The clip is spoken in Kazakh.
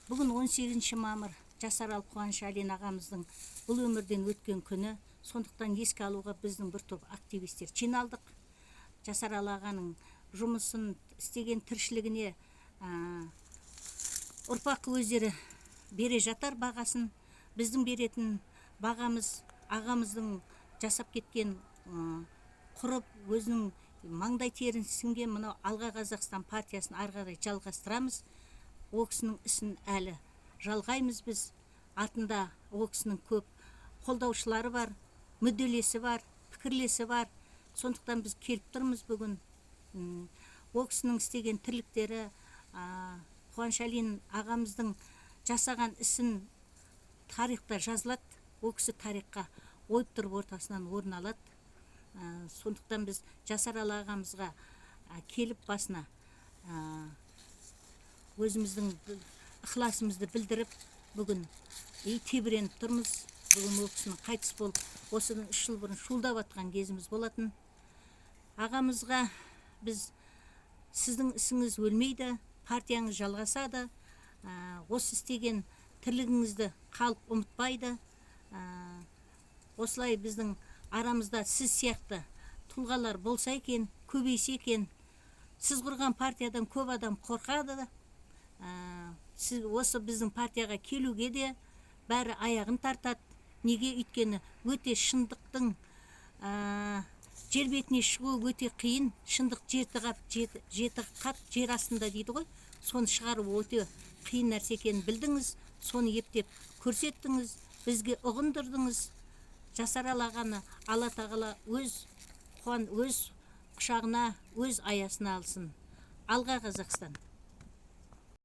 Бүгін 18 мамыр Жасарал Қуаншалин ағамыздың бұл өмірден өткен күні. Сондықтан еске алуға біздің бір топ активистер жиналдық. Жасарал ағаның жұмысын істеген тіршілігіне ұрпақ өздері бере жатар бағасын. Біздің беретін бағамыз ағамыздың жасап кеткен құрып өзінің маңдай терін сіңген мынау Алға Қазақстан партиясын ары қарай жалғастырамыз. Ол кісінің ісін әлі жалғаймыз біз. Артында ол кісінің көп қолдаушылары бар, мүдделесі бар, пікірлесі бар. Сондықтан біз келіп тұрмыз бүгін. Ол кісінің істеген тірліктері, Қуаншалин ағамыздың жасаған ісін тарихта жазылады. Ол кісі тарихқа ойып тұрып ортасынан орын алады. Сондықтан біз Жасарал ағамызға келіп басына өзіміздің ықыласымызды білдіріп, бүгін тебіреніп тұрмыз. Бүгін ол кісінің қайтыс болып, осыдан 3 жыл бұрын шуылдап атқан кезіміз болатын. Ағамызға біз сіздің ісіңіз өлмейді, партияңыз жалғасады, осы істеген тірлігіңізді халық ұмытпайды. Осылай біздің арамызда сіз сияқты тұлғалар болса екен, көбейсе екен. Сіз құрған партиядан көп адам қорқады. Осы біздің партияға келуге де бәрі аяғын тартады. Неге? Өйткені өте шындықтың жер бетіне шығу өте қиын. Шындық жеті қат жер астында дейді ғой. Соны шығару өте қиын нәрсе екенін білдіңіз. Соны ептеп көрсеттіңіз, бізге ұғындырдыңыз. Жасарал ағаны Алла тағала өз құшағына, өз аясына алсын. Алға Қазақстан!